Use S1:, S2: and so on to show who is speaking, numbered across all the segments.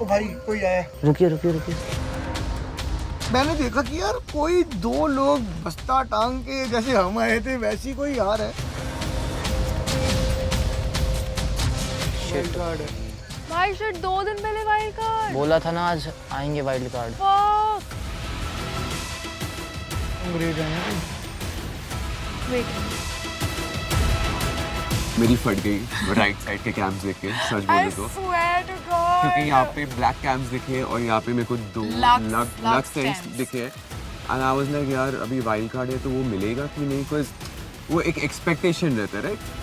S1: ओ भाई कोई आया।
S2: रुकिए रुकिए रुकिए।
S1: मैंने देखा कि यार कोई दो लोग बस्ता टांग के जैसे हम आए थे वैसी कोई आ रहा है। वाइल्ड कार्ड है
S3: भाई शिट 2 दिन पहले वाइल्ड कार्ड
S2: बोला था ना आज आएंगे वाइल्ड कार्ड।
S1: ग्रेड है ना।
S3: वेट
S4: मेरी फट गई राइट साइड के कैम्स देख के, सच बोले तो, क्योंकि यहाँ पे ब्लैक कैम्स दिखे और यहाँ पे मेरे को दो लक्स टेंट्स दिखे एंड आई वाज लाइक यार अभी वाइल्ड कार्ड है तो वो मिलेगा कि नहीं, बिकॉज वो एक एक्सपेक्टेशन रहता है right.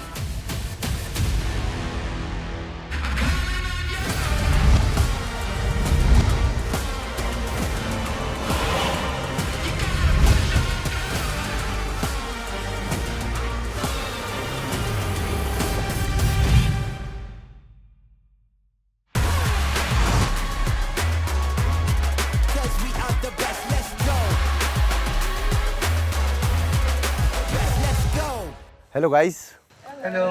S5: Hello guys.
S1: Hello.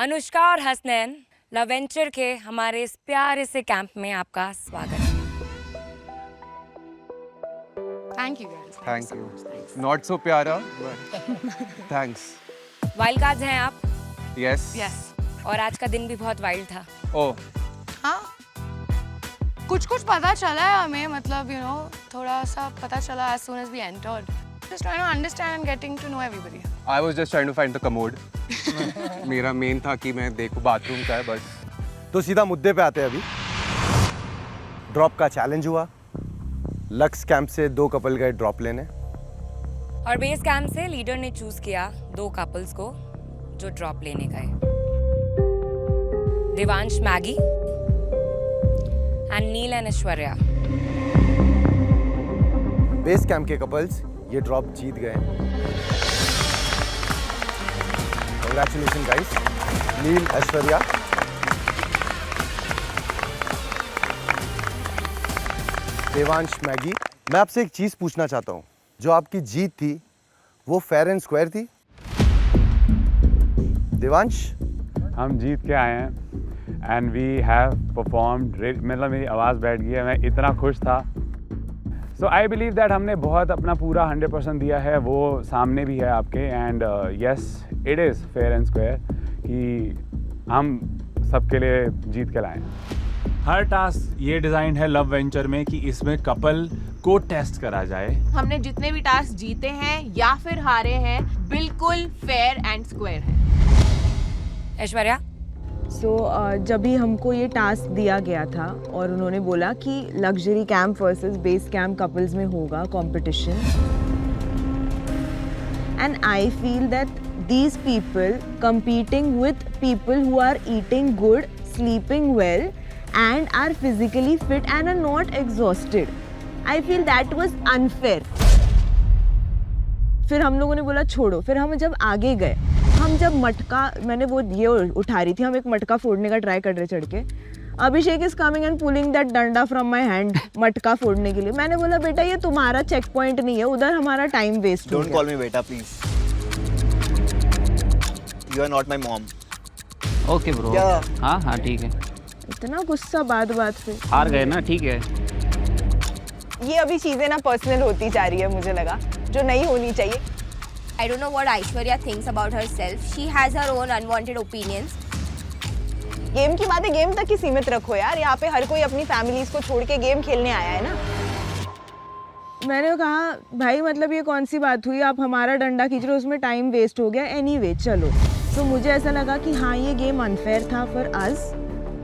S6: Anushka और हसनैन लवेंचर के हमारे इस प्यारे से कैंप में आपका स्वागत है।
S3: Thank you guys.
S4: Thank you. Not so प्यारा थैंक्स।
S6: वाइल्ड कार्ड्स हैं आप?
S4: Yes
S3: yes.
S6: और आज का दिन भी बहुत वाइल्ड था।
S4: ओह
S3: हाँ कुछ पता चला है हमें, मतलब यू नो थोड़ा सा पता चला as soon as we entered. Just trying to understand and getting to know everybody.
S4: I was just trying to find the commode. मेरा मेन था कि मैं देखूं बाथरूम का है बस।
S5: तो सीधा मुद्दे पे आते हैं अभी। ड्रॉप का चैलेंज हुआ। लक्स कैंप से 2 कपल गए ड्रॉप लेने
S6: और बेस कैंप से लीडर ने चूज किया 2 कपल्स को जो ड्रॉप लेने गए। Devansh Maggie and Neel and Aishwarya.
S5: Base camp के कपल्स ये ड्रॉप जीत गए। Congratulation guys, Neel Aishwarya. Devansh Maggie, मैं आपसे एक चीज पूछना चाहता हूँ, जो आपकी जीत थी वो फेयर एंड स्क्वायर थी? देवांश,
S7: हम जीत के आए हैं एंड वी हैव परफॉर्म्ड, मतलब मेरी आवाज़ बैठ गई है, मैं इतना खुश था। सो आई बिलीव दैट हमने बहुत अपना पूरा 100% दिया है, वो सामने भी है आपके and yes it is fair and square कि हम सबके लिए जीत के लाएं।
S8: हर टास्क ये डिज़ाइन है लव वेंचर में कि इसमें कपल को टेस्ट करा जाए।
S9: हमने जितने भी टास्क जीते हैं या फिर हारे हैं बिल्कुल फेयर एंड स्क्वायर है।
S6: ऐश्वर्या,
S10: जब भी हमको ये टास्क दिया गया था और उन्होंने बोला कि luxury camp versus base camp couples में होगा competition, and I feel that these people competing with people who are eating good, sleeping well and are physically fit and are not exhausted. I feel that was unfair. फिर हम लोगों ने बोला छोड़ो, फिर हम जब आगे गए, हम जब मटका, मैंने वो ये उठा रही थी, हम एक मटका फोड़ने का ट्राई कर रहे चढ़ के, Abhishek is coming and pulling that danda from my hand मटका फोड़ने के लिए। मैंने बोला बेटा ये तुम्हारा चेक पॉइंट नहीं है, उधर हमारा टाइम वेस्ट हो गया।
S11: डोंट कॉल मी बेटा please, you are not my mom.
S2: Okay bro. हाँ हाँ ठीक है।
S10: इतना गुस्सा बात पे।
S2: हार गए ना, ठीक है।
S10: ये अभी चीजें ना पर्सनल होती जा रही है, मुझे लगा, जो नहीं होनी चाहिए।
S9: I don't know what Aishwarya thinks about herself. She has her own unwanted opinions.
S10: Game की बातें गेम तक ही सीमित रखो यार, यहाँ पे हर कोई अपनी फैमिलीज को छोड़ के गेम खेलने आया है ना। मैंने कहा भाई मतलब ये कौन सी बात हुई, आप हमारा डंडा खींच रहे हो, उसमें टाइम वेस्ट हो गया। एनीवे चलो, तो मुझे ऐसा लगा कि हाँ ये गेम अनफेयर था फॉर अस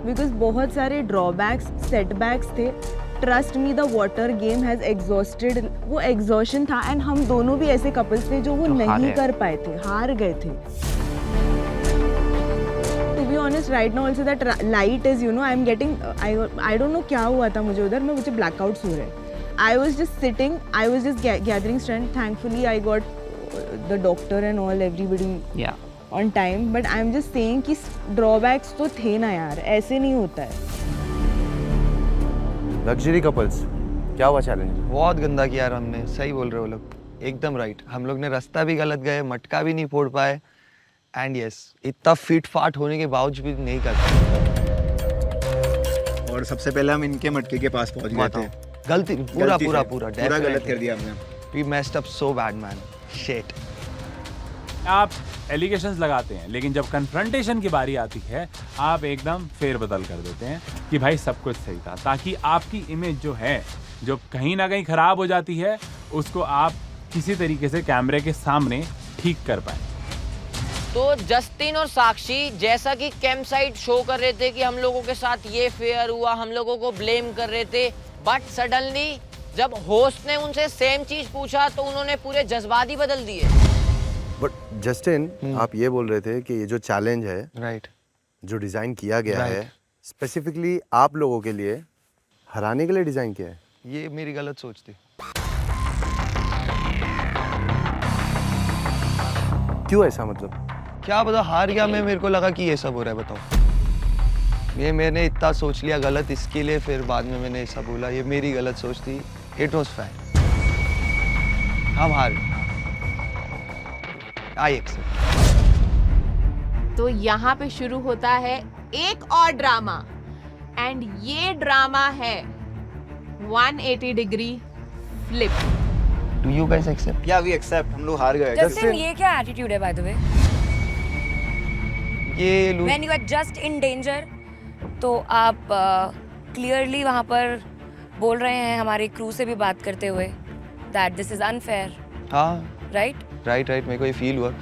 S10: बिकॉज बहुत सारे ड्रॉबैक्स, सेटबैक्स थे। Trust me the water game has exhausted, वो एग्जॉशन था एंड हम दोनों भी ऐसे कपल्स थे जो वो नहीं कर पाए थे, हार गए थे। To be honest right now also that light is you know I am getting, I don't know क्या हुआ था मुझे उधर, मुझे ब्लैकआउट्स हो रहे। I was just sitting, I was just gathering strength. Thankfully, I got the doctor and all, everybody on time. But I'm just saying कि drawbacks तो थे ना यार, ऐसे नहीं होता है।
S5: लग्जरी कपल्स, क्या हुआ चैलेंज?
S1: बहुत गंदा किया यार हमने, सही बोल रहे हो लोग, एकदम राइट। हम लोग ने रास्ता भी गलत गए, मटका भी नहीं फोड़ पाए एंड यस इतना फिट फाट होने के बावजूद भी नहीं कर पाए।
S11: और सबसे पहले हम इनके मटके के पास पहुंच गए थे।
S12: गलती पूरा
S11: गलत कर दिया हमने।
S12: We messed up so bad, man. Shit.
S8: आप एलिगेशंस लगाते हैं, लेकिन जब कन्फ्रंटेशन की बारी आती है आप एकदम फेरबदल कर देते हैं कि भाई सब कुछ सही था, ताकि आपकी इमेज जो है, जो कहीं ना कहीं खराब हो जाती है, उसको आप किसी तरीके से कैमरे के सामने ठीक कर पाए।
S13: तो जस्टिन और साक्षी जैसा कि कैंप साइट शो कर रहे थे कि हम लोगों के साथ ये फेयर हुआ, हम लोगों को ब्लेम कर रहे थे, बट सडनली जब होस्ट ने उनसे सेम चीज पूछा तो उन्होंने पूरे जज्बात ही बदल दिए।
S5: बट जस्टिन, आप ये बोल रहे थे कि ये जो चैलेंज है,
S12: राइट,
S5: जो डिजाइन किया गया है स्पेसिफिकली आप लोगों के लिए हराने के लिए डिजाइन किया है।
S12: ये मेरी गलत सोच थी।
S5: क्यों ऐसा, मतलब
S12: क्या पता, हार गया मैं, मेरे को लगा कि ये सब हो रहा है। बताओ, ये मैंने इतना सोच लिया गलत इसके लिए, फिर बाद में मैंने ऐसा बोला, ये मेरी गलत सोच थी। इट वॉज फेयर, हम हार गए। I accept.
S9: तो यहाँ पे शुरू होता है एक और ड्रामा, एंड ये ड्रामा है 180 degree flip.
S12: Do you guys accept?
S11: Yeah, we accept. हम लोग हार गए।
S6: जस्टिन, ये क्या एटीट्यूड है बाय द वे?
S12: ये
S6: When you are just in danger, तो आप क्लियरली वहाँ पर बोल रहे हैं हमारे क्रू से भी बात करते हुए that this is unfair.
S12: हाँ,
S6: राइट?
S12: राइट, मेरे को ये फील हुआ।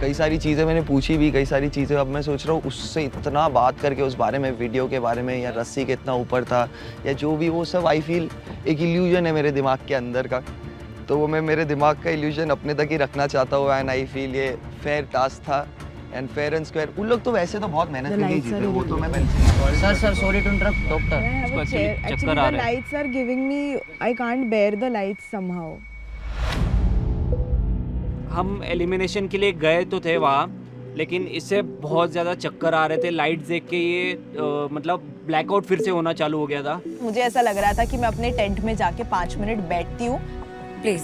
S12: कई सारी चीज़ें मैंने पूछी भी, कई सारी चीज़ें अब मैं सोच रहा हूँ उससे इतना बात करके उस बारे में, वीडियो के बारे में, या रस्सी के इतना ऊपर था या जो भी, वो सब आई फील एक इल्यूजन है मेरे दिमाग के अंदर का, तो वो मैं मेरे दिमाग का इल्यूजन अपने तक ही रखना चाहता हूँ। एंड आई फील ये फेयर टास्क था एंड फेयर एंड स्क्वायर। उन लोग तो वैसे तो बहुत मेहनत करके जीते, वो तो मैं
S2: sir sorry to interrupt doctor, इसको एक्चुअली चक्कर आ रहे हैं।
S10: Lights are giving me, I can't bear the lights somehow.
S2: हम एलिमिनेशन के लिए गए तो थे वहाँ, लेकिन इससे बहुत ज़्यादा चक्कर आ रहे थे। लाइट्स देख के ये मतलब ब्लैकआउट फिर से होना चालू हो गया था।
S10: मुझे ऐसा लग रहा था कि मैं अपने टेंट में जाके 5 मिनट बैठती हूँ।
S6: Please.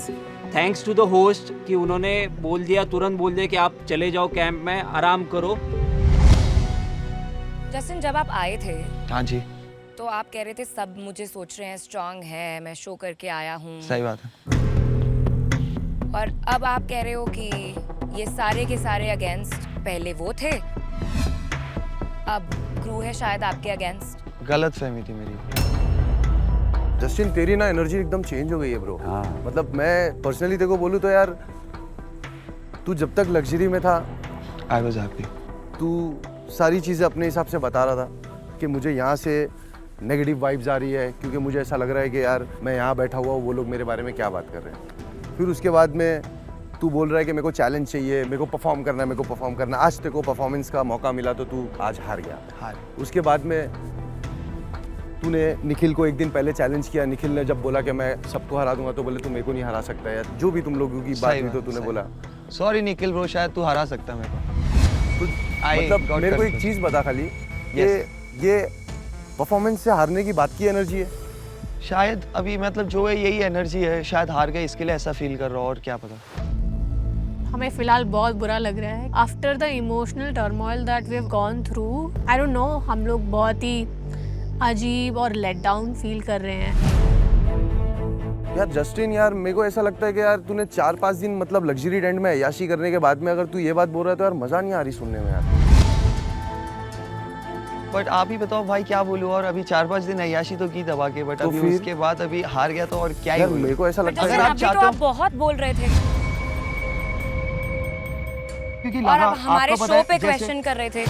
S2: Thanks to the host कि उन्होंने बोल दिया, तुरंत बोल दिया कि आप चले जाओ कैंप में, आराम करो।
S6: जस्टिन, जब आप आए थे,
S12: हाँ जी,
S6: तो आप कह रहे थे सब मुझे सोच रहे हैं स्ट्रांग है, मैं शो करके आया हूँ।
S12: सही बात है।
S6: और अब आप कह रहे हो कि ये सारे के सारे अगेंस्ट पहले वो थे, अब क्रू है शायद आपके अगेंस्ट।
S12: गलत फहमी थी मेरी।
S5: जस्टिन, तेरी ना एनर्जी एकदम चेंज हो गई है ब्रो।
S8: हाँ।
S5: मतलब मैं पर्सनली तेरे को बोलूँ तो यार, तू जब तक लग्जरी में था,
S12: आई वाज हैप्पी।
S5: तू सारी चीज़ें अपने हिसाब से बता रहा था कि मुझे यहाँ से नेगेटिव वाइब्स आ रही है, क्योंकि मुझे ऐसा लग रहा है कि यार मैं यहाँ बैठा हुआ हूँ, वो लोग मेरे बारे में क्या बात कर रहे हैं। फिर उसके बाद में तू बोल रहा है कि मेरे को चैलेंज चाहिए, मेरे को परफॉर्म करना है, मेरे को परफॉर्म करना है। आज तेरे को परफॉर्मेंस का मौका मिला तो तू आज हार गया। उसके बाद में तूने निखिल को एक दिन पहले चैलेंज किया। निखिल ने जब बोला कि मैं सबको हरा दूंगा, तो बोले तू मेरे को नहीं हरा सकता है। जो भी तुम लोगों की बात हुई तो तूने बोला
S12: सॉरी निखिल ब्रो, शायद तू हरा सकता मेरे को।
S5: मतलब मेरे को एक चीज़ बता खाली, ये परफॉर्मेंस से हारने की बात की एनर्जी है
S12: शायद। अभी मतलब जो है यही एनर्जी है, शायद हार गए इसके लिए ऐसा फील कर रहा हूँ, और क्या पता।
S14: हमें फिलहाल बहुत बुरा लग रहा है after the emotional turmoil that we have gone through. I don't know, हम लोग बहुत ही अजीब और लेट डाउन फील कर रहे हैं।
S5: यार जस्टिन, यार मेरे को ऐसा लगता है कि यार तूने 4-5 दिन मतलब लग्जरी टेंट में अय्याशी करने के बाद में अगर तू ये बात बोल रहा है तो यार मजा नहीं आ रही सुनने में यार।
S12: बट आप ही बताओ भाई क्या बोलूं, और अभी 4-5 दिन अय्याशी तो की दबा के, बट तो अभी उसके बाद अभी हार गया तो और क्या ही।
S5: मेरे को ऐसा लगता है
S6: अगर आप चाहते हो, आप बहुत बोल रहे थे
S12: क्योंकि
S6: और अब हमारे शो पे क्वेश्चन कर रहे थे।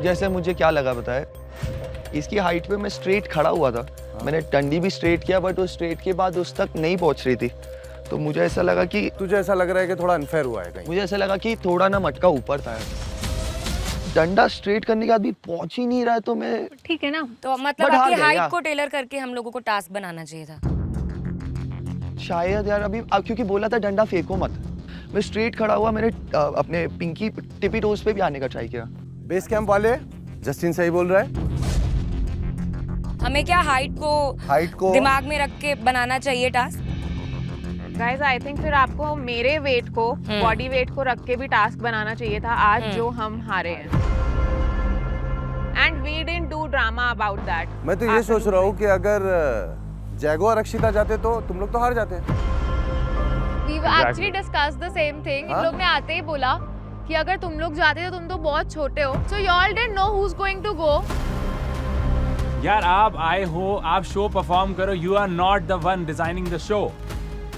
S12: जैसे मुझे क्या लगा बताए, इसकी हाइट पे मैं स्ट्रेट खड़ा हुआ था, मैंने डंडी भी स्ट्रेट किया, बट वो स्ट्रेट के बाद उस तक नहीं पहुंच रही थी। तो मुझे ऐसा लगा कि
S5: तुझे ऐसा लग रहा है कि थोड़ा अनफेयर हुआ है कहीं।
S12: मुझे ऐसा लगा कि थोड़ा ना मटका ऊपर था, डंडा स्ट्रेट करने के बाद भी पहुंच ही नहीं रहा है, तो मैं
S14: ठीक है ना।
S6: तो मतलब आपकी हाइट को टेलर करके हम लोगों को टास्क बनाना चाहिए था
S12: शायद यार। अभी क्योंकि बोला था डंडा फेंको मत, मैं स्ट्रेट खड़ा हुआ, मैंने अपने पिंकी टिपी टोज पे भी आने का ट्राई किया।
S5: बेस कैंप वाले, जस्टिन सही बोल रहा है।
S6: हमें क्या हाइट को दिमाग में रख के बनाना चाहिए टास्क?
S9: गाइस आई थिंक फिर आपको मेरे वेट को, बॉडी वेट को रख के भी टास्क बनाना चाहिए था आज जो हम हारे हैं। and we didn't do drama about that.
S5: मैं तो ये सोच रहा हूँ कि अगर जैगो और अक्षिता जाते तो तुम लोग तो हार जाते।
S14: We've actually discussed the same thing. इन लोग ने आते ही बोला कि अगर तुम लोग जाते तो तुम तो बहुत छोटे हो, so y'all didn't know who's going to go.
S8: यार आप आए हो, आप शो परफॉर्म करो. You are not the one designing the show.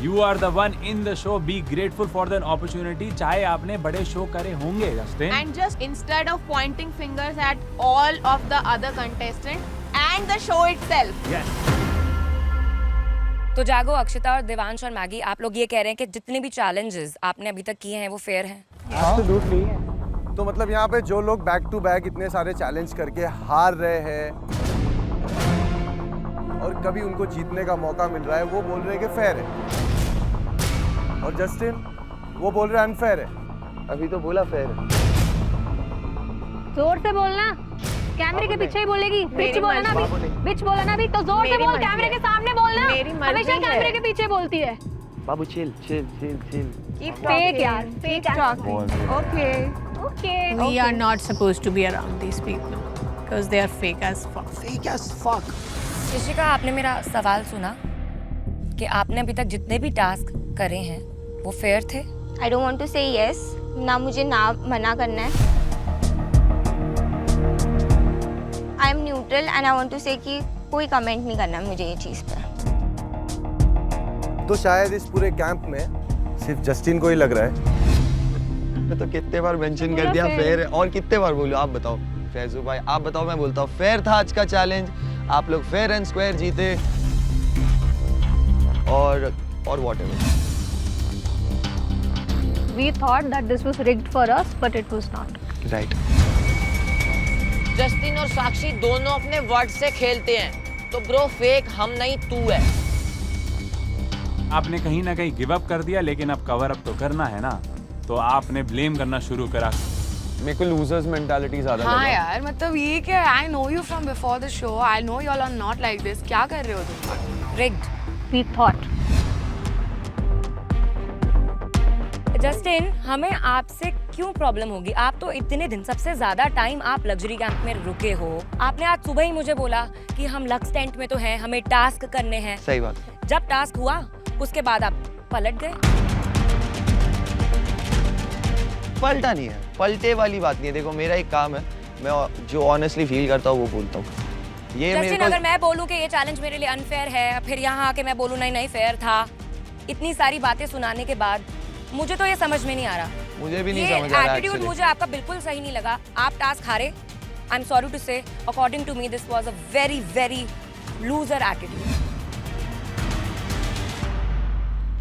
S8: You are the one in the show. Be grateful for the opportunity. चाहे आपने बड़े शो करे होंगे, Justin.
S9: And just instead of pointing fingers at all of the other contestants and the show itself.
S8: Yes.
S6: तो जागो, अक्षिता और देवांश और Maggi, आप लोग ये कह रहे हैं कि जितने भी चैलेंजेस आपने अभी तक किए हैं वो फेयर हैं?
S5: Absolutely. तो मतलब यहाँ पे जो लोग बैक टू बैक इतने सारे चैलेंज करके हार रहे हैं और कभी उनको जीतने का मौका मिल रहा है, वो बोल रहे हैं कि फेयर है, और जस्टिन वो बोल रहे हैं अनफेयर है।
S12: अभी तो बोला फेयर है।
S14: जोर से बोलना, कैमरे के पीछे ही बोलेगी। बिच बोला ना अभी, बिच बोला ना अभी, तो जोर से बोल, कैमरे के सामने बोलना। हमेशा कैमरे के पीछे बोलती है।
S12: बाबू chill chill chill chill.
S14: Fake यार, fake talking. Okay. We are not supposed to be around these people because they are fake as fuck.
S1: Fake as fuck.
S6: Rishika, आपने मेरा सवाल सुना कि आपने अभी तक जितने भी टास्क करे हैं वो फेयर थे?
S15: I don't want to say yes. ना मुझे ना मना करना है। I am neutral and I want to say कि कोई कमेंट नहीं करना मुझे ये चीज़ पर।
S5: तो शायद इस पूरे कैंप में सिर्फ जस्टिन को ही लग रहा है।
S12: तो कितने बार मेंशन कर दिया फेयर है, और कितने बार बोलो? आप बताओ फैजू भाई, आप बताओ, मैं बोलता हूँ फेयर था आज का चैलेंज, आप लोग फेयर एंड स्क्वायर जीते, और whatever.
S14: We thought that this was rigged for us, but it was not.
S12: Right.
S13: Justin और साक्षी दोनों अपने वर्ड से खेलते हैं, तो ब्रो फेक हम नहीं, तू है।
S8: आपने कहीं ना कहीं गिव अप कर दिया, लेकिन अब कवर अप तो करना है ना, तो आपने ब्लेम करना शुरू करा।
S4: मेरे को लूजर्स मेंटालिटी ज्यादा
S3: हाँ यार, मतलब ये क्या, I know you from before the show, I know you all are not like this, क्या कर रहे हो तुम?
S6: रिग्ड।
S14: We thought.
S6: जस्टिन, हमें आपसे क्यों प्रॉब्लम होगी? आप तो इतने दिन, सबसे ज्यादा टाइम आप लग्जरी कैंप में रुके हो। आपने आज सुबह ही मुझे बोला कि हम लक्स टेंट में तो हैं, हमें टास्क करने हैं।
S12: सही बात।
S6: जब टास्क हुआ उसके बाद आप पलट गए।
S12: पलटा नहीं है, पलटे वाली बात नहीं है। देखो मेरा एक काम है, मैं जो ऑनेस्टली फील करता हूँ वो बोलता हूँ। ये
S6: जस्टिन, अगर मैं बोलूँ कि ये चैलेंज मेरे लिए अनफेयर है, फिर यहाँ आके मैं बोलूँ नहीं नहीं फेयर था, इतनी सारी बातें सुनाने के बाद मुझे तो ये समझ में नहीं आ रहा।
S12: मुझे भी नहीं समझ आ रहा।
S6: एटीट्यूड मुझे आपका बिल्कुल सही नहीं लगा। आप टास्क हारे। I am sorry to say, according to me this was a very very loser attitude.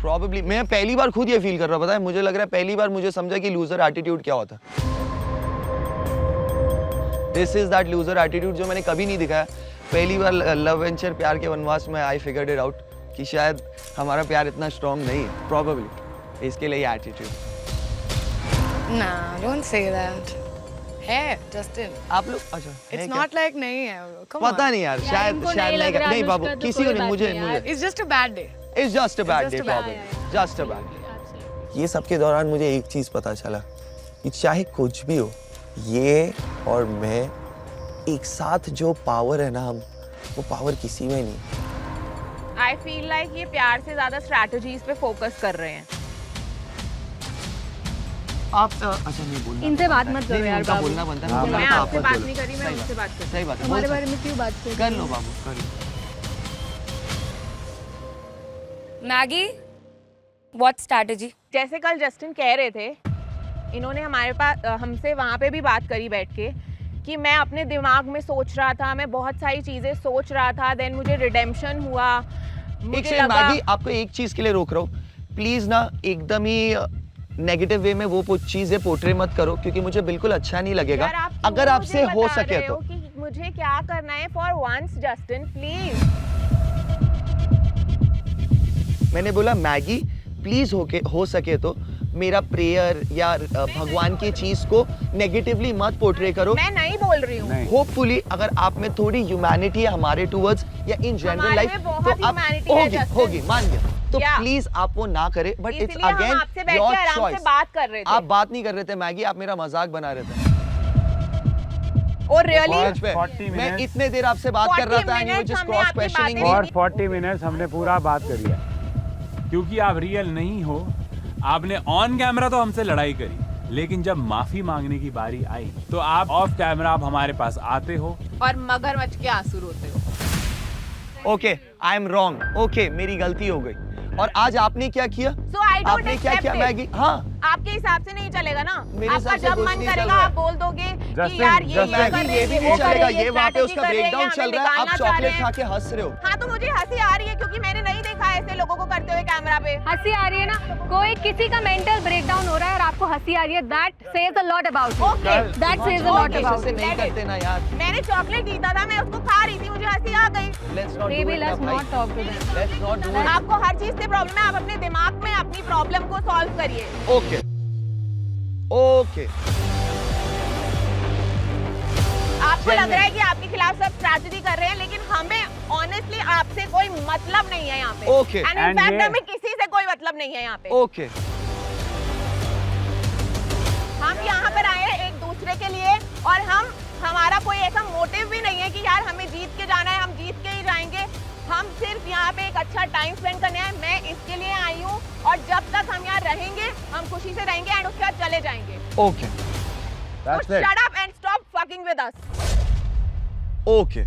S12: Probably मैं पहली बार खुद ये फील कर रहा हूँ, पता है, मुझे लग रहा है पहली बार मुझे समझा कि लूजर एटीट्यूड क्या होता है। This is that loser attitude जो मैंने कभी नहीं दिखाया। पहली बार लव वेंचर प्यार के वनवास में आई फिगर्ड इट आउट कि शायद हमारा प्यार इतना स्ट्रांग नहीं है, प्रॉबेबली इसके लिए एटीट्यूड।
S3: ना, डोंट से दैट। है जस्टिन,
S12: आप लोग अच्छा,
S3: इट्स नॉट लाइक नहीं है,
S12: पता नहीं यार, शायद नहीं बाबू, किसी को नहीं, मुझे
S3: it's just a bad day.
S12: It's just a bad day, probably. Just a bad day. ये सब के दौरान मुझे एक चीज पता चला कि चाहे कुछ भी हो, ये और मैं एक साथ जो पावर है ना, हम वो पावर किसी में नहीं।
S9: I feel like ये प्यार से ज्यादा स्ट्रैटेजीज पे फोकस कर रहे हैं।
S12: आप अच्छा नहीं बोलना,
S14: इनसे बात मत करो यार बाबू।
S12: बोलना बनता है।
S9: मैं आपसे बात नहीं करी, मैं उनसे बात कर रही हूँ।
S12: सही बात है।
S14: हमारे बारे में क्यों बात
S12: कर लो बाबू, कर लो।
S6: Maggi, what strategy?
S9: जैसे कल जस्टिन कह रहे थे, इन्होंने हमारे पास हमसे वहाँ पे भी बात करी बैठ के कि मैं अपने दिमाग में सोच रहा था, मैं बहुत सारी चीजें सोच रहा था, देन मुझे रिडेम्पशन हुआ। मुझे लगा
S12: मैगी, आपको एक चीज के लिए रोक रहा हूँ, प्लीज ना एकदम ही नेगेटिव वे में वो चीजें पोर्ट्रे मत करो, क्योंकि मुझे बिल्कुल अच्छा नहीं लगेगा। अगर आपसे हो सके तो
S9: मुझे क्या करना है फॉर वंस जस्टिन, प्लीज।
S12: मैंने बोला मैगी प्लीज हो सके तो मेरा प्रेयर या भगवान की चीज को नेगेटिवली मत पोर्ट्रे करो।
S9: मैं नहीं बोल रही हूँ।
S12: होपफुली अगर आप में थोड़ी ह्यूमैनिटी है हमारे टुवर्ड्स या इन जनरल लाइफ तो आप होगी, मान गया, तो प्लीज आप वो ना करें। But it's again your choice.
S9: बात कर रहे थे।
S12: आप बात नहीं कर रहे थे मैगी, आप मेरा मजाक बना रहे थे।
S9: ओ really?
S12: मैं इतने देर आपसे बात कर रहा था and you were just cross questioning me.
S7: और 40 मिनट्स हमने पूरा बात करी है।
S8: क्योंकि आप रियल नहीं हो, आपने ऑन कैमरा तो हमसे लड़ाई करी, लेकिन जब माफी मांगने की बारी आई तो आप ऑफ कैमरा आप हमारे पास आते हो
S9: और मगरमच्छ के आंसू रोते हो।
S12: Okay, I am wrong. Okay, मेरी गलती हो गई। और आज आपने क्या किया?
S9: So I don't
S12: आपने क्या
S9: accept
S12: किया
S9: it.
S12: मैगी? हाँ,
S9: आपके हिसाब से नहीं चलेगा ना।
S12: मेरे
S9: आपका
S12: हिसाब से
S9: जब
S12: कुछ
S9: मन
S12: नहीं
S9: करेगा
S12: चल रहा है।
S9: आप बोल दोगे कि
S7: Justin,
S9: यार ये
S7: Justin,
S9: कर
S12: मैगी
S9: रहे
S12: ये
S9: हैं,
S12: भी
S9: वो
S12: नहीं
S9: कर रहे
S12: चलेगा।
S9: हैं,
S12: ये वहाँ पे
S9: strategy
S12: उसका
S9: कर रहे हैं,
S12: ब्रेकडाउन
S9: हमें
S12: चल रहा है, आप
S9: दिखाना चाह रहे
S12: चॉकलेट
S9: हैं।
S12: खा के हंस रहे हो।
S9: हाँ तो मुझे हंसी आ रही है क्योंकि मैंने नहीं देखा ऐसे लोगों को करते हुए कैमरा पे।
S14: हंसी आ रही है ना, कोई किसी का मेंटल ब्रेकडाउन हो रहा है और आपको हंसी आ रही है, that says a lot about you.
S9: Okay.
S14: That says a lot about
S12: ऐसे नहीं करते ना यार।
S9: मैंने चॉकलेट जीता था, मैं उसको खा रही थी, मुझे हंसी आ गई।
S12: Let's not do
S14: Maybe
S12: it ना
S14: let's
S12: भाई।
S14: not talk to them.
S12: Let's not do it.
S9: आपको हर चीज से प्रॉब्लम है, आप अपने दिमाग में अपनी प्रॉब्लम को सॉल्व करिए।
S12: Okay, okay.
S9: आपको लग रहा है कि आपके खिलाफ सब स्ट्रैटेजी कर रहे हैं, लेकिन हमें ऑनेस्टली आपसे कोई मतलब नहीं है यहाँ पे।
S12: Okay.
S9: एंड
S7: And
S9: इनफैक्ट
S7: ये-
S9: हमें किसी से कोई मतलब नहीं है यहाँ पे।
S12: ओके।
S9: हम यहाँ पर आए हैं एक दूसरे के लिए और हमारा कोई ऐसा मोटिव भी नहीं है कि यार हमें जीत के जाना है, हम जीत के ही जाएंगे। हम सिर्फ यहाँ पे एक अच्छा टाइम स्पेंड करने आए। मैं इसके लिए आई हूँ और जब तक हम यहाँ रहेंगे हम खुशी से रहेंगे एंड उसके बाद चले जाएंगे।
S12: Okay,
S7: That's it.
S9: Shut up and stop fucking with us.
S12: Okay.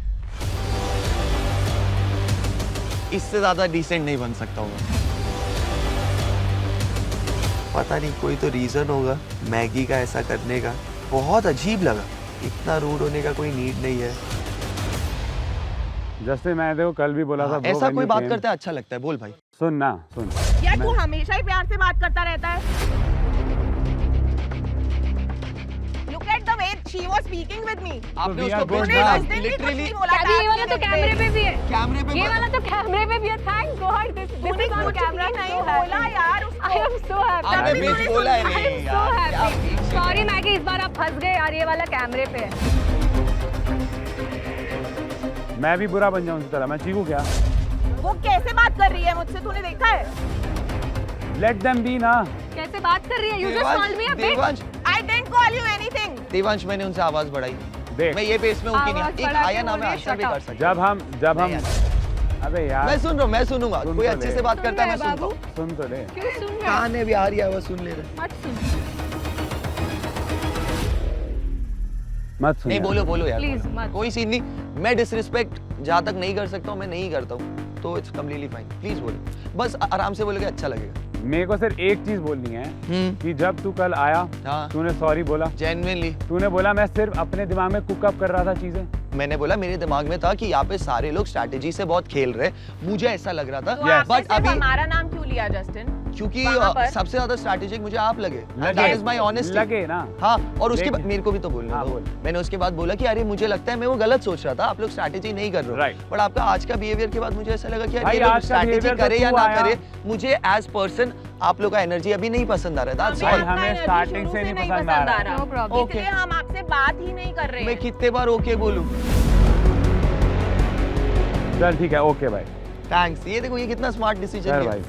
S12: इससे ज्यादा डिसेंट नहीं बन सकता हूँ मैं। पता नहीं कोई तो रीजन होगा मैगी का ऐसा करने का। बहुत अजीब लगा। इतना रूड होने का कोई नीड नहीं है।
S7: जैसे मैं देखो कल भी बोला था,
S12: ऐसा कोई बात करता है अच्छा लगता है। बोल भाई।
S7: सुन ना, सुन।
S9: यार तू हमेशा ही प्यार से बात करता रहता है। Look at the way she was speaking with me.
S12: आपने
S7: we
S12: उसको
S7: are good
S12: भेजना
S7: now.
S12: लिटरली।
S14: अभी ये वाला तो कैमरे पे भी है,
S12: कैमरे पे
S14: ये वाला तो कैमरे पे भी है। Thank God this is on camera.
S9: नहीं बोला यार उसको।
S14: I am so happy.
S12: आपने बीच बोला है
S14: आई एम
S12: रे
S14: सो
S12: यार।
S14: हैप्पी। सॉरी मैगी, इस बार आप फंस गए यार, ये वाला कैमरे पे है।
S7: मैं भी बुरा बन जाऊं उसी तरह, मैं चीखूं क्या?
S9: वो कैसे बात कर रही है मुझसे, तूने देखा है?
S7: लेट देम बी ना।
S14: कैसे बात कर रही है? You just called me a bit.
S12: Devansh,
S9: I didn't call you anything.
S12: Devansh मैंने उनसे आवाज बढ़ाई।
S7: देख,
S12: मैं ये बेस में हूँ कि
S14: आवाज
S12: नहीं। एक
S14: बढ़ा
S12: आया
S14: के
S12: ना मैं
S14: बोलिए,
S12: आंसर भी
S14: shut
S12: कर
S14: up.
S12: सकता हूँ।
S7: जब हम अबे यार,
S12: मैं सुन रहा हूँ, मैं सुनूंगा।
S7: सुन
S12: कोई
S7: तो
S12: अच्छे
S7: ले।
S12: से बात करता है मैं
S14: सुन
S12: सुनता
S14: रहे
S12: हूँ।
S7: सुन तो ले।
S14: क्यों सुन रहे हो?
S12: कान है भी आ रही है, आवाज सुन ले रहे।
S14: मत सुन
S7: मत सुन
S12: नहीं
S7: यार।
S12: बोलो बोलो यार।
S14: प्लीज
S12: बोलो।
S14: मत।
S12: कोई सीन नहीं। मैं डिसरिस्पेक्ट जहाँ तक नहीं कर सकता हूँ मैं नहीं करता हूँ, तो इट्स कम्प्लीटली फाइन। प्लीज बोलो, बस आराम से बोलोगे अच्छा लगेगा।
S7: मेरे को सिर्फ एक चीज बोलनी है कि जब तू कल आया
S12: हाँ।
S7: तूने सॉरी बोला।
S12: जेन्युइनली
S7: तूने बोला मैं सिर्फ अपने दिमाग में कुक अप कर रहा था चीजें।
S12: मैंने बोला मेरे दिमाग में था कि यहाँ पे सारे लोग स्ट्रैटेजी से बहुत खेल रहे, मुझे ऐसा लग रहा था।
S9: तो आपने
S12: बट
S9: सिर्फ
S12: अभी
S9: हमारा नाम क्यों लिया जस्टिन?
S12: क्योंकि
S9: वहाँ पर?
S12: सबसे ज्यादा स्ट्रैटेजिक मुझे आप लगे।
S7: लगे।
S12: That is my honesty.
S7: लगे ना।
S12: हाँ, और उसके
S7: लेकिन-
S12: बाद मेरे को भी तो बोलना
S7: हाँ,
S12: दो।
S7: बोल।
S12: मैंने उसके बाद बोला कि अरे मुझे लगता है मैं वो गलत सोच रहा था, आप लोग स्ट्रैटेजी नहीं कर रहे हो।
S7: Right.
S12: बट आपका आज का बिहेवियर के बाद मुझे ऐसा लगा कि यार
S7: भाई,
S12: ये लोग
S7: आज का
S12: स्ट्रैटेजी
S7: behavior तो
S12: करे या
S7: तू
S12: ना
S7: आया।
S12: करे, मुझे एज पर्सन आप लोग का एनर्जी अभी नहीं पसंद आ रहा था।
S9: हमें
S7: भाई,
S9: आपका
S7: हमें
S9: energy
S7: starting
S9: शुरू
S7: से नहीं पसंद आ रहा।
S14: No problem.
S9: इसलिए हम आपसे बात ही नहीं कर रहे
S12: मैं
S9: हैं।
S12: कितने बार ओके बोलूं?
S7: चल ठीक है, ओके भाई।
S12: थैंक्स। ये देखो ये कितना स्मार्ट डिसीजन
S7: चल
S12: है।
S7: भाई।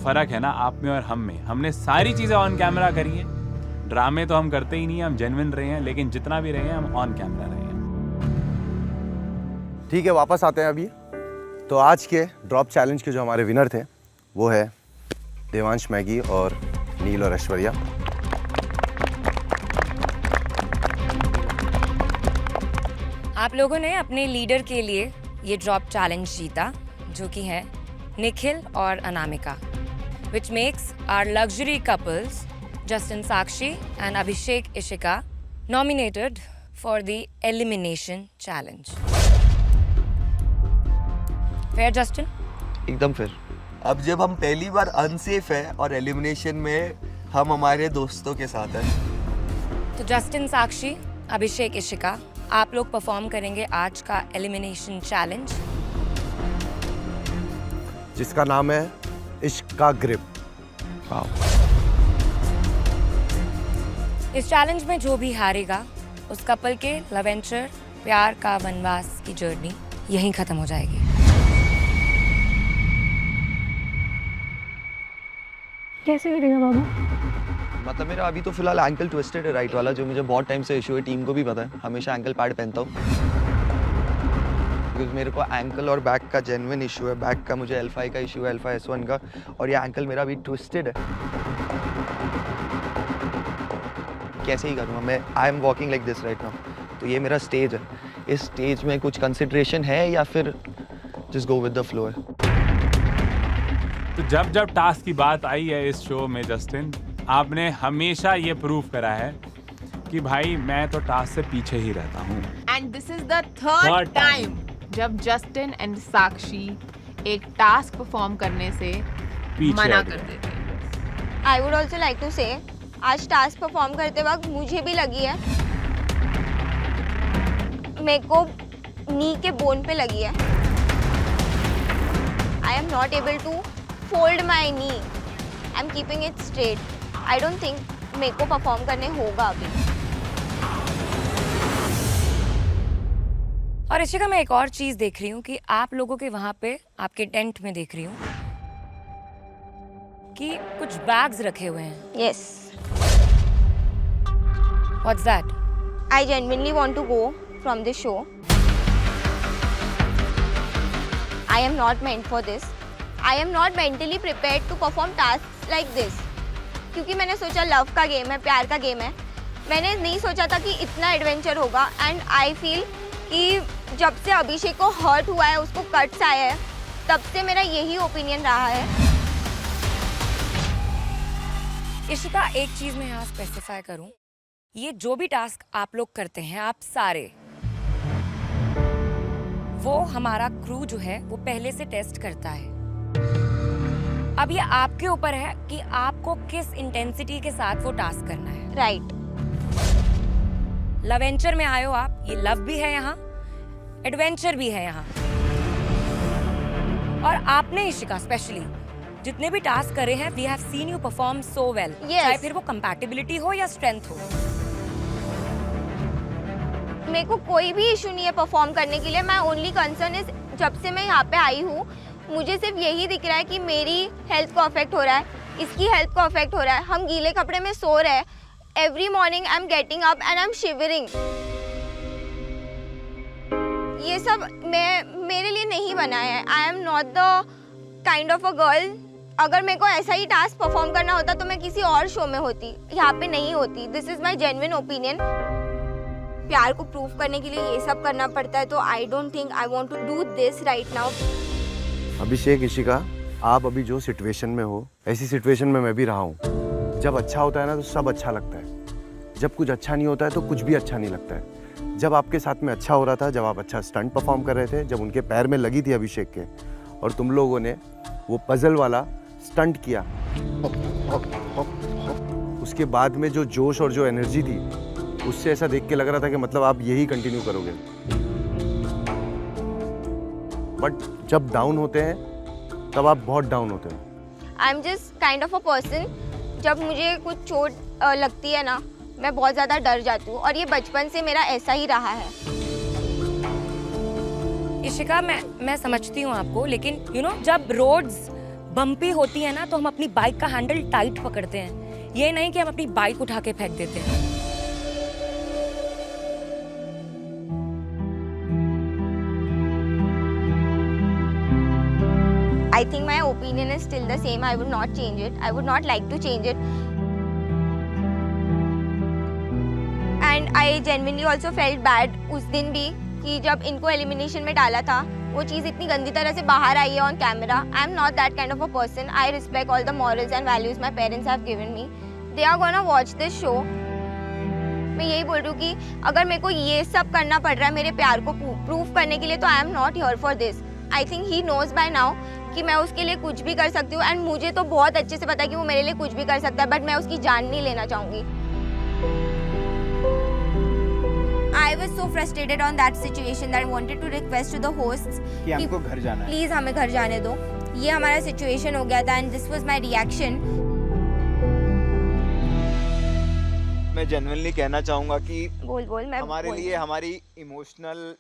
S8: फर्क है ना आप में और हम में। हमने सारी चीजें ऑन कैमरा करी है। ड्रामे तो हम करते ही नहीं हैं, हम जेन्युइन रहे हैं, लेकिन जितना भी रहे हैं हम ऑन कैमरा रहे हैं।
S5: ठीक है, वापस आते हैं अभी। तो आज के ड्रॉप चैलेंज के जो हमारे विनर थे वो है देवांश मैगी और नील और ऐश्वर्या।
S6: आप लोगों ने अपने लीडर के लिए ये ड्रॉप चैलेंज जीता, जो कि है निखिल और Anamika, which makes our luxury couples Justin Sakshi and Abhishek Ishika nominated for the elimination challenge. Fair, Justin?
S12: एकदम फिर। अब जब हम पहली बार अनसेफ है और एलिमिनेशन में हम हमारे दोस्तों के साथ हैं।
S6: तो जस्टिन साक्षी, अभिषेक इशिका, आप लोग परफॉर्म करेंगे आज का एलिमिनेशन चैलेंज,
S5: जिसका नाम है इश्क का ग्रिप।
S6: इस चैलेंज में जो भी हारेगा उस कपल के लव एंचर, प्यार का वनवास की जर्नी यहीं खत्म हो जाएगी। कैसे गिरेगा बाबू?
S12: मतलब मेरा अभी तो फिलहाल एंकल ट्विस्टेड है, राइट वाला, जो मुझे बहुत टाइम से इशू है, टीम को भी पता है, हमेशा एंकल पैड पहनता हूँ क्योंकि मेरे को एंकल और बैक का जेन्युइन इशू है। बैक का मुझे L5 का इशू है, L5 S1 का, और ये एंकल मेरा अभी ट्विस्टेड है। कैसे ही करूँगा मैं? I am walking like this right now, तो ये मेरा स्टेज है। इस स्टेज में कुछ कंसिडरेशन है या फिर just go with the flow है?
S8: तो जब जब टास्क की बात आई है इस शो में जस्टिन, आपने हमेशा ये प्रूव करा है कि भाई मैं तो टास्क से पीछे ही रहता हूँ।
S9: And this is the third time जब जस्टिन एंड साक्षी एक टास्क परफॉर्म करने से मना कर देते हैं।
S15: I would also like to say आज टास्क परफॉर्म करते वक्त मुझे भी लगी है, मेरे को नी के बोन पे लगी है। I am not able to fold my knee, I am keeping it straight. I don't think मेरे को परफॉर्म करने होगा अभी।
S6: और इशिका, मैं एक और चीज देख रही हूँ कि आप लोगों के वहां पे, आपके टेंट में देख रही हूँ कि कुछ बैग्स रखे हुए हैं।
S15: Yes.
S6: What's that?
S15: I genuinely want to go from this show. I am not meant for this. I am not mentally prepared to perform tasks like this. क्योंकि मैंने सोचा लव का गेम है, प्यार का गेम है। मैंने नहीं सोचा था कि इतना एडवेंचर होगा। एंड आई फील कि जब से अभिषेक को हर्ट हुआ है, उसको कट्स आए हैं, तब से मेरा यही ओपिनियन रहा है।
S6: इशिका, एक चीज मैं यहाँ स्पेसिफाई करूं, ये जो भी टास्क आप लोग करते हैं, आप सारे, वो हमारा क्रू जो है वो पहले से टेस्ट करता है। अब ये आपके ऊपर है कि आपको किस इंटेंसिटी के साथ वो टास्क करना है।
S15: राइट।
S6: लवेंचर में आए हो आप, ये लव भी है यहाँ, एडवेंचर भी है यहाँ। और आपने इशिका स्पेशली जितने भी टास्क करे हैं, we have seen you perform so well. चाहे फिर वो कंपैटिबिलिटी हो या स्ट्रेंथ हो।
S15: मेरे को कोई भी इशू नहीं है परफॉर्म करने के लिए। माय ओनली कंसर्न इज, जब से मैं यहाँ पे आई हूँ, मुझे सिर्फ यही दिख रहा है कि मेरी हेल्थ को अफेक्ट हो रहा है, इसकी हेल्थ को अफेक्ट हो रहा है। हम गीले कपड़े में सो रहे हैं। Every morning I am getting up and I am shivering. ये सब मेरे लिए नहीं बना है। I am not the kind of a girl. अगर मेरे को ऐसा ही टास्क परफॉर्म करना होता तो मैं किसी और शो में होती, यहाँ पे नहीं होती। This is my genuine opinion. प्यार को प्रूव करने के लिए ये सब करना पड़ता है, तो I don't think I want to do this right now.
S5: Abhishek, Ishika, आप अभी जो सिचुएशन में हो, ऐसी सिचुएशन में मैं भी रहा हूँ। जब अच्छा होता है ना तो सब अच्छा लगता है, जब कुछ अच्छा नहीं होता है तो कुछ भी अच्छा नहीं लगता है। जब आपके साथ में अच्छा हो रहा था, जब आप अच्छा स्टंट परफॉर्म कर रहे थे, जब उनके पैर में लगी थी अभिषेक के, और तुम लोगों ने वो पजल वाला स्टंट किया, उसके बाद में जो जोश और जो एनर्जी थी, उससे ऐसा देख के लग रहा था कि मतलब आप यही कंटिन्यू करोगे। बट जब डाउन होते हैं तब आप बहुत डाउन होते हैं।
S15: I am just kind of a person, जब मुझे कुछ चोट लगती है ना, मैं बहुत ज़्यादा डर जाती हूँ, और ये बचपन से मेरा ऐसा ही रहा है।
S6: इशिका, मैं समझती हूँ आपको, लेकिन यू नो, जब रोड्स बम्पी होती है ना, तो हम अपनी बाइक का हैंडल टाइट पकड़ते हैं। ये नहीं कि हम अपनी बाइक उठा के फेंक देते हैं।
S15: I think my opinion is still the same. I would not change it. I would not like to change it. And I genuinely also felt bad उस दिन भी कि जब इनको एलिमिनेशन में डाला था, वो चीज़ इतनी गंदी तरह से बाहर आई है on camera. I am not that kind of a person. I respect all the morals and values my parents have given me. They are gonna watch this show. मैं यही बोल रही हूँ कि अगर मेरे को ये सब करना पड़ रहा है मेरे प्यार को प्रूव करने के लिए, तो I am not here for this. I think he knows by now कि मैं उसके लिए कुछ भी कर सकती हूँ, एंड मुझे तो बहुत अच्छे से पता है कि वो मेरे लिए कुछ भी कर सकता है, बट मैं उसकी जान नहीं लेना चाहूँगी। I was so frustrated on that situation that I wanted to request to the hosts
S11: कि हमको घर जाना है,
S15: प्लीज हमें घर जाने दो। ये हमारा सिचुएशन हो गया था, and this was my reaction.
S11: मैं जेन्युइनली कहना चाहूँगा कि
S15: बोल मैं
S11: हमारे लिए हमारी इमोशनल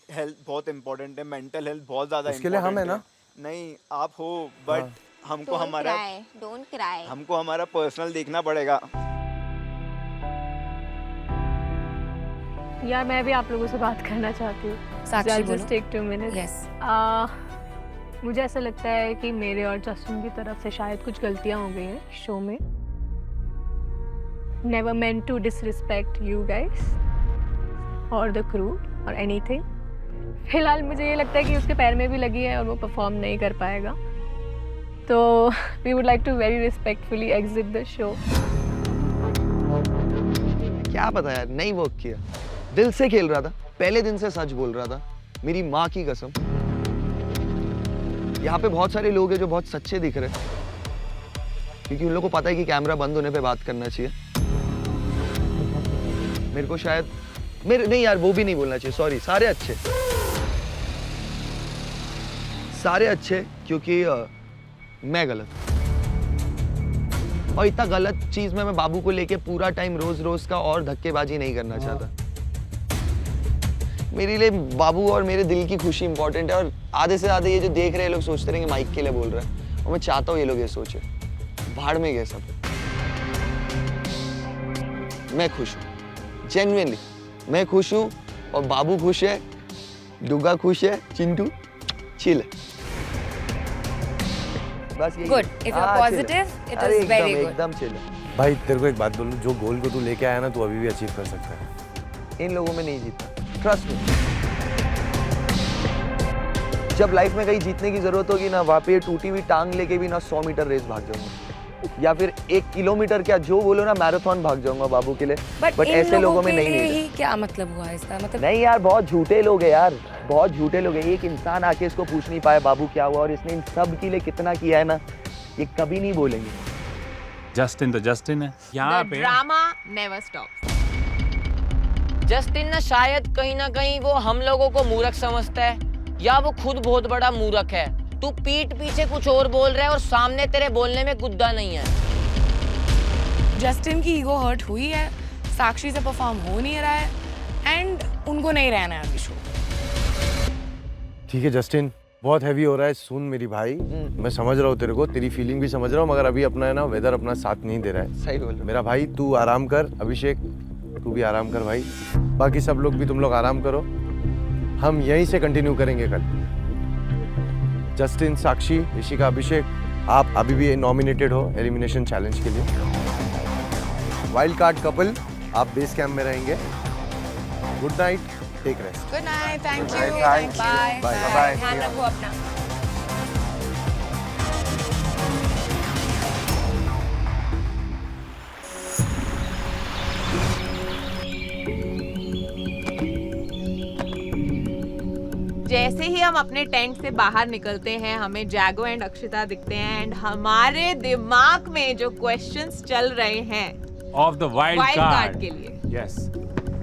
S11: हेल्थ बहुत इम्पोर्टेंट है, मेंटल हेल्थ बहुत ज़्यादा
S5: उसके लिए हम है ना।
S11: नहीं आप हो, बट हमको हमारा
S15: डोंट क्राई।
S11: हमको हमारा पर्सनल देखना पड़ेगा।
S14: यार मैं भी आप लोगों से बात करना चाहती हूँ।
S6: साक्षी बोलो।
S14: Just take 2 minutes.
S6: Yes.
S14: मुझे ऐसा लगता है कि मेरे और जस्टिन की तरफ से शायद कुछ गलतियाँ हो गई हैं शो में। Never meant to disrespect you guys or the crew or anything. फिलहाल मुझे ये लगता है कि उसके पैर में भी लगी है और वो परफॉर्म नहीं कर पाएगा। तो we would like to very respectfully exit the show.
S12: क्या पता यार, नहीं वर्क किया। दिल से खेल रहा था, पहले दिन से सच बोल रहा था, मेरी माँ की कसम। यहाँ पे बहुत सारे लोग हैं जो बहुत सच्चे दिख रहे हैं, क्योंकि उन लोगों को पता है कि कैमरा बंद होने पे बात करना चाहिए। मेरे को शायद नहीं यार, वो भी नहीं बोलना चाहिए, सॉरी। सारे अच्छे क्योंकि मैं गलत, और इतना गलत चीज में मैं बाबू को लेके पूरा टाइम रोज का और धक्केबाजी नहीं करना चाहता। मेरे लिए बाबू और मेरे दिल की खुशी इंपॉर्टेंट है, और आधे से ज्यादा ये जो देख रहे हैं लोग सोचते रहेंगे माइक के लिए बोल रहा है, और मैं चाहता हूँ ये लोग ये सोचे। भाड़ में गए सब। मैं खुश हूँ, जेन्युइनली मैं खुश हूँ, और बाबू खुश है, डुगा खुश है, चिंटू चिल है। बस यही।
S6: Good. If you're positive, it is very good.
S12: एकदम चिल है।
S5: भाई तेरे को एक बात बोलूं, जो गोल को तू लेके आया ना, तू अभी भी अचीव कर सकता है।
S12: इन लोगों में नहीं जीता, ट्रस्ट मी। जब लाइफ में कहीं जीतने की जरूरत होगी ना, वहाँ पे टूटी हुई टांग लेके भी ना 100 मीटर रेस भाग जाऊंगा, या फिर 1 किलोमीटर क्या जो बोलो ना मैराथन भाग जाऊंगा बाबू के लिए। बट ऐसे लोगों में नहीं है।
S6: क्या मतलब हुआ इसका? मतलब
S12: नहीं यार, बहुत झूठे लोग हैं यार, बहुत झूठे लोग हैं। एक इंसान आके इसको पूछ नहीं पाया बाबू क्या हुआ, और इसने इन सब के लिए कितना किया है ना, ये कभी नहीं बोलेंगे।
S8: जस्टिन तो जस्टिन है यहाँ पे।
S9: Drama never stops.
S13: जस्टिन ना शायद कहीं ना कहीं वो हम लोगों को मूर्ख समझता है, या वो खुद बहुत बड़ा मूर्ख है। तू पीठ पीछे कुछ और बोल रहा है और सामने तेरे बोलने में गुद्दा नहीं है।
S3: जस्टिन की ईगो हर्ट हुई है, साक्षी से परफॉर्म हो नहीं रहा है, एंड उनको नहीं रहना है अभी शो।
S5: ठीक है जस्टिन, बहुत हैवी हो रहा है, सुन मेरी भाई, मैं समझ रहा हूँ तेरे को, तेरी फीलिंग भी समझ रहा हूँ, मगर अभी अपना है ना वेदर अपना साथ नहीं दे रहा है।
S12: सही बोल रहा।
S5: मेरा भाई तू आराम कर, अभिषेक तू भी आराम कर भाई, बाकी सब लोग भी तुम लोग आराम करो, हम यहीं से कंटिन्यू करेंगे कल। जस्टिन, साक्षी, ऋषिका, अभिषेक, आप अभी भी नॉमिनेटेड हो एलिमिनेशन चैलेंज के लिए। वाइल्ड कार्ड कपल आप बेस कैंप में रहेंगे। Good night, take rest.
S3: Good night, thank you,
S6: bye
S5: bye.
S6: ध्यान रखो अपना।
S9: जैसे ही हम अपने टेंट से बाहर निकलते हैं, हमें जैगो एंड अक्षिता दिखते हैं, एंड हमारे दिमाग में जो क्वेश्चंस चल रहे हैं
S8: ऑफ द वाइल्ड
S9: कार्ड के लिए।
S8: यस,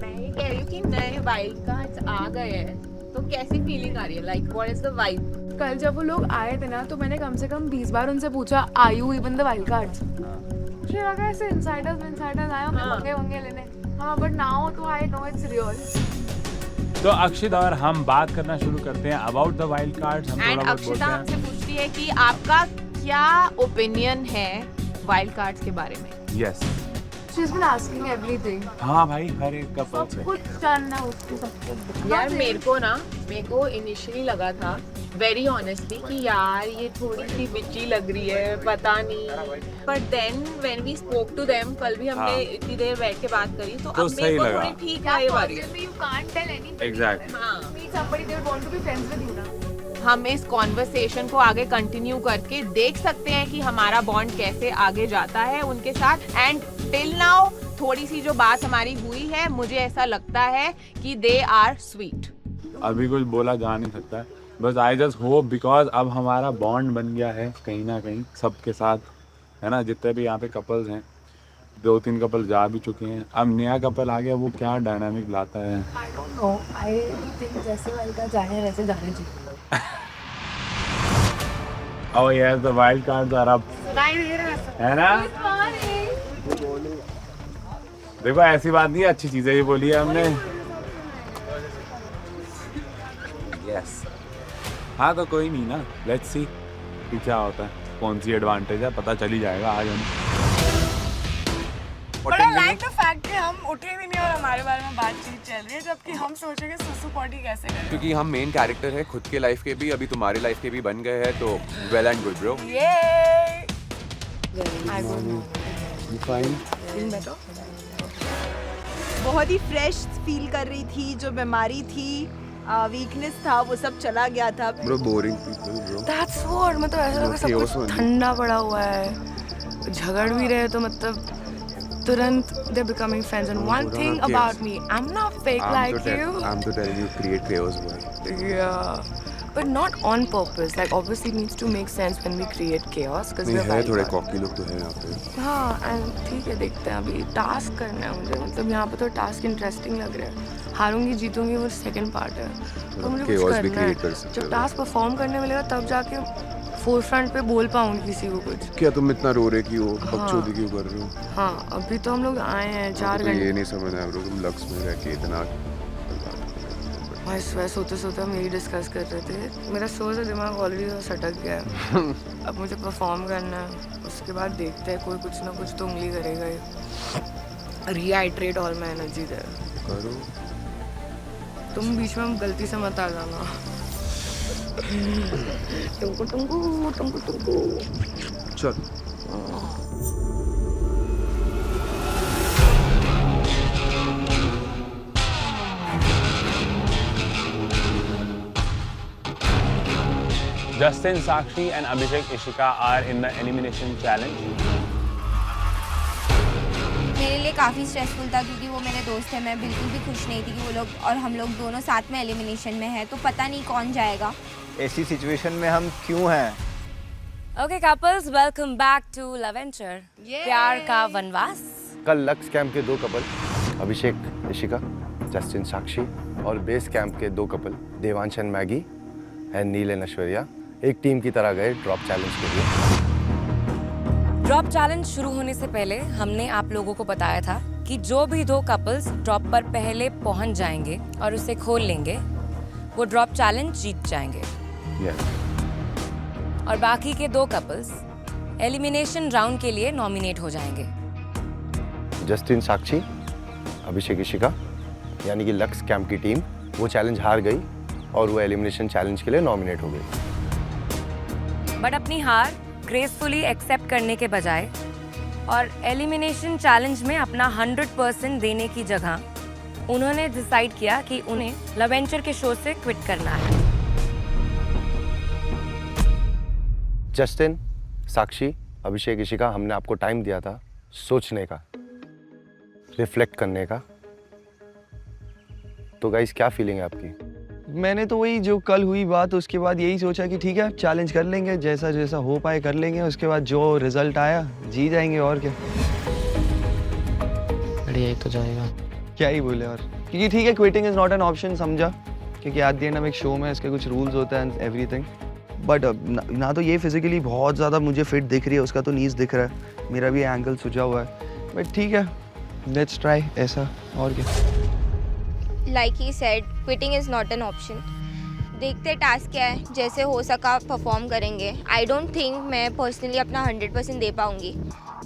S9: मैं ये कह रही हूँ कि नए वाइल्ड कार्ड्स आ गए हैं, तो कैसी फीलिंग आ रही है? Like what is the vibe?
S3: कल जब वो लोग आए थे ना, तो मैंने कम से कम 20 बार उनसे पूछा, are you even the wild cards? मुझे लगा ऐसे इनसाइडर्स आए होंगे पंगे लेने। हाँ, बट नाउ तो आई नो इट्स रियल।
S8: तो अक्षित और हम बात करना शुरू करते हैं अबाउट द वाइल्ड कार्ड्स। हम
S9: एंड
S8: थोड़ा बहुत
S9: अक्षिता
S8: बोलते
S9: हमसे पूछती है कि आपका क्या ओपिनियन है वाइल्ड कार्ड्स के बारे में?
S8: हैं। Yes,
S3: she is been asking everything.
S8: हाँ भाई, हर एक कपल से
S3: कुछ जानना उसको सब कुछ।
S9: यार मेरे को इनिशियली लगा था वेरी ऑनेस्टली कि यार ये थोड़ी सी बिची लग रही है, पता नहीं, but then when we spoke to them, कल भी हमने इतनी देर बैठ के बात करी, तो अब मेरे को थोड़ी ठीक है ये वाली।
S3: You can't tell anything.
S8: Exactly.
S9: हाँ,
S3: Meet somebody they would want to be friends with you ना।
S9: हम इस कॉन्वर्सेशन को आगे कंटिन्यू करके देख सकते हैं कि हमारा बॉन्ड कैसे आगे जाता है उनके साथ। एंड टिल नाउ थोड़ी सी जो बात हमारी हुई है, मुझे ऐसा लगता है कि दे आर स्वीट।
S8: अभी कुछ बोला जा नहीं सकता है, बस आई जस्ट होप, बिकॉज अब हमारा बॉन्ड बन गया है कहीं ना कहीं सबके साथ, है ना। जितने भी यहाँ पे कपल्स हैं, 2-3 कपल जा भी चुके हैं, अब नया कपल आ गया, वो क्या डायनामिक लाता है।
S3: I don't know. I think जैसे वाइल्ड कार्ड जाने वैसे जाने चाहिए।
S8: Oh yes, the wild cards are up.
S3: सुनाई दे रहा है।
S8: है ना? देखो ऐसी बात नहीं है, अच्छी चीजें ही बोली है हमने। यस, हाँ तो कोई नहीं ना, लेट्स सी कि क्या होता है।
S7: कौन सी एडवांटेज है पता चल ही जाएगा आज हम।
S10: But I like the fact कि हम उठे भी नहीं और हमारे बारे में बातचीत चल रही है, जबकि हम सोचेंगे सुसु पॉटी कैसे करें।
S4: क्योंकि हम मेन कैरेक्टर है खुद के लाइफ के भी, अभी तुम्हारे लाइफ के भी बन गए हैं, तो वेल एंड गुड ब्रो।
S10: बहुत ही फ्रेश फील कर रही थी, जो बीमारी थी, वीकनेस था, वो सब चला गया था।
S4: Bro boring people bro.
S3: That's what, मतलब ऐसा लगा सब कुछ ठंडा पड़ा हुआ है, झगड़ भी रहे तो मतलब तुरंत they're becoming friends. And one thing about me, I'm not fake like you.
S4: I'm to telling you create chaos boy.
S3: Yeah, but not on purpose. Like obviously it needs to make sense when we create chaos because we're
S4: है थोड़े cocky लोग तो हैं यहाँ पे।
S3: हाँ, and ठीक है, देखते हैं अभी टास्क करना है मुझे, मतलब यहाँ पे तो टास्क इंटरेस्टिंग लग रहा है। हारूंगी जीतूंगी वो सेकंड पार्ट है, तो मुझे कुछ करना है। जब टास्क परफॉर्म करने मिलेगा तब जाके फोरफ्रंट पे बोल पाऊंगी किसी को कुछ।
S4: क्या तुम इतना रो रहे क्यों, बकचोदी क्यों कर रहे हो?
S3: हाँ, अभी तो हम लोग आए हैं 4 घंटे।
S4: ये नहीं समझ आया ब्रो, तुम लक्स में रह के इतना।
S3: मैं सुबह सोते सोते हम यही डिस्कस कर रहे थे, मेरा शो से दिमाग ऑलरेडी सटक गया है। अब मुझे परफॉर्म करना है, उसके बाद देखते हैं कोई कुछ ना कुछ तो उंगली करेगा ही। रीहाइड्रेट ऑल माय एनर्जी देयर।
S4: करो।
S3: तुम बीच में गलती से मत आ जाना। टुंकु टुंकु टुंकु टुंकु।
S4: चल।
S7: Justin, Sakshi and Abhishek Ishika are in the elimination challenge.
S15: मेरे लिए काफ़ी स्ट्रेसफुल था क्योंकि वो मेरे दोस्त हैं, मैं बिल्कुल भी खुश नहीं थी कि वो लोग और हम लोग दोनों साथ में एलिमिनेशन में हैं, तो पता नहीं कौन जाएगा।
S11: ऐसी सिचुएशन में हम क्यों हैं?
S6: Okay couples, welcome back to LOVENTURE. प्यार का वनवास।
S5: कल लक्स कैंप के 2 कपल अभिषेक इशिका, जस्टिन साक्षी और बेस कैंप के 2 couple Devansh and Maggie and Neel and Aishwarya एक टीम की तरह गए ड्रॉप चैलेंज के लिए।
S6: ड्रॉप चैलेंज शुरू होने से पहले हमने आप लोगों को बताया था कि जो भी 2 कपल्स ड्रॉप पर पहले पहुंच जाएंगे और उसे खोल लेंगे वो ड्रॉप चैलेंज जीत जाएंगे। और बाकी के 2 कपल्स एलिमिनेशन राउंड के लिए नॉमिनेट हो जाएंगे।
S5: जस्टिन साक्षी, अभिषेक इशिका यानी कि लक्स कैंप की टीम वो चैलेंज हार गई और वो एलिमिनेशन चैलेंज के लिए नॉमिनेट हो गई।
S6: बट अपनी हार ग्रेसफुली एक्सेप्ट करने के बजाय और एलिमिनेशन चैलेंज में अपना 100% देने की जगह उन्होंने डिसाइड किया कि उन्हें लवेंचर के शो से क्विट करना है।
S5: जस्टिन, साक्षी, अभिषेक इशिका, हमने आपको टाइम दिया था सोचने का, रिफ्लेक्ट करने का, तो गाइस क्या फीलिंग है आपकी?
S12: मैंने तो वही जो कल हुई बात उसके बाद यही सोचा कि ठीक है चैलेंज कर लेंगे, जैसा जैसा हो पाए कर लेंगे, उसके बाद जो रिजल्ट आया जी जाएंगे और क्या।
S13: बढ़िया ही तो जाएगा,
S12: क्या ही बोले और, क्योंकि ठीक है quitting is not an option समझा, क्योंकि एट द एंड ऑफ एक शो में इसके कुछ रूल्स होते हैं एवरीथिंग। बट ना तो ये फिजिकली बहुत ज़्यादा मुझे फिट दिख रही है, उसका तो नीज दिख रहा है, मेरा भी एंगल सूझा हुआ है, बट ठीक है लेट्स ट्राई ऐसा और क्या।
S15: Like he said quitting is not an option. देखते टास्क क्या है, जैसे हो सका परफॉर्म करेंगे। आई डोंट थिंक मैं पर्सनली अपना 100% दे पाऊँगी,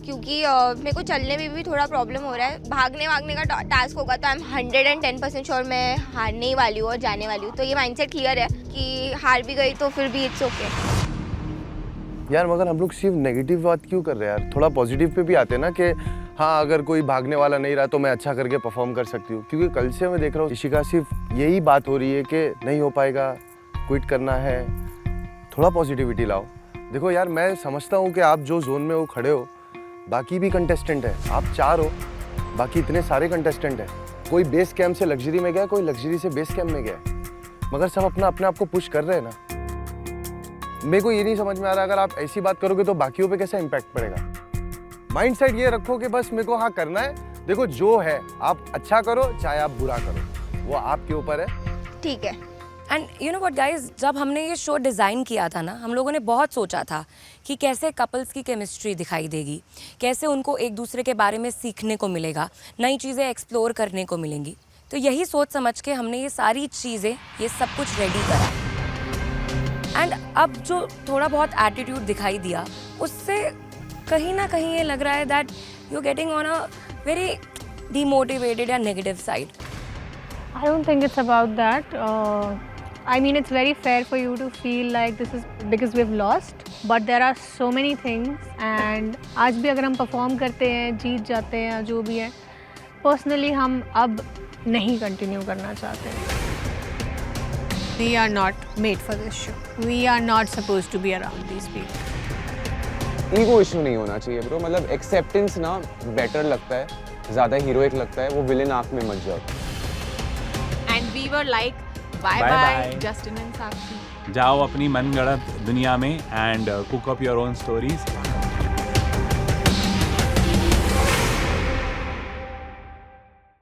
S15: क्योंकि मेरे को चलने में भी थोड़ा प्रॉब्लम हो रहा है। भागने वागने का टास्क होगा तो आई एम 110% श्योर मैं हारने ही वाली हूँ और जाने वाली हूँ। तो ये माइंडसेट क्लियर है कि हार भी गई तो फिर भी इट्स ओके।
S5: यार मगर हम लोग सिर्फ नेगेटिव बात क्यों कर रहे हैं यार, थोड़ा पॉजिटिव पे भी आते हैं ना कि हाँ अगर कोई भागने वाला नहीं रहा तो मैं अच्छा करके परफॉर्म कर सकती हूँ। क्योंकि कल से मैं देख रहा हूँ इशिका सिर्फ यही बात हो रही है कि नहीं हो पाएगा, क्विट करना है। थोड़ा पॉजिटिविटी लाओ। देखो यार मैं समझता हूँ कि आप जो जोन में वो खड़े हो, बाकी भी कंटेस्टेंट है, आप 4 हो, बाकी इतने सारे कंटेस्टेंट हैं। कोई बेस कैंप से लग्जरी में गया, कोई लग्जरी से बेस कैंप में गया, मगर सब अपने आप को पुश कर रहे हैं ना। मेरे को ये नहीं समझ में आ रहा अगर आप ऐसी बात करोगे तो बाकियों पे कैसा इम्पैक्ट पड़ेगा। माइंडसेट ये रखो कि बस मेरे को हाँ करना है। देखो जो है आप अच्छा करो चाहे आप बुरा करो, वो आपके ऊपर है।
S15: ठीक है।
S6: And you know what guys, जब हमने ये शो डिज़ाइन किया था ना, हम लोगों ने बहुत सोचा था कि कैसे कपल्स की केमिस्ट्री दिखाई देगी, कैसे उनको एक दूसरे के बारे में सीखने को मिलेगा, नई चीज़ें एक्सप्लोर करने को मिलेंगी। तो यही सोच समझ के हमने ये सारी चीज़ें, ये सब कुछ रेडी करा। एंड अब जो थोड़ा बहुत एटीट्यूड दिखाई दिया उससे कहीं ना कहीं ये लग रहा है that you getting on a very demotivated and negative side.
S14: I don't think it's about that. I mean, it's very fair for you to feel like this is because we've lost, but there are so many things. And आज भी अगर हम perform करते हैं, जीत जाते हैं, जो भी है, personally हम अब नहीं continue करना चाहते हैं.
S16: We are not made for this show. We are not supposed to be around these people.
S4: Ego issue नहीं होना चाहिए ब्रो, मतलब एक्सेप्टेंस ना बेटर लगता है, ज़्यादा हीरोइक लगता है, वो विलेन आँख में मच जाता है.
S9: And we were like bye bye Justin and Sakshi.
S8: जाओ अपनी मनगढ़ंत दुनिया में and cook up your own stories.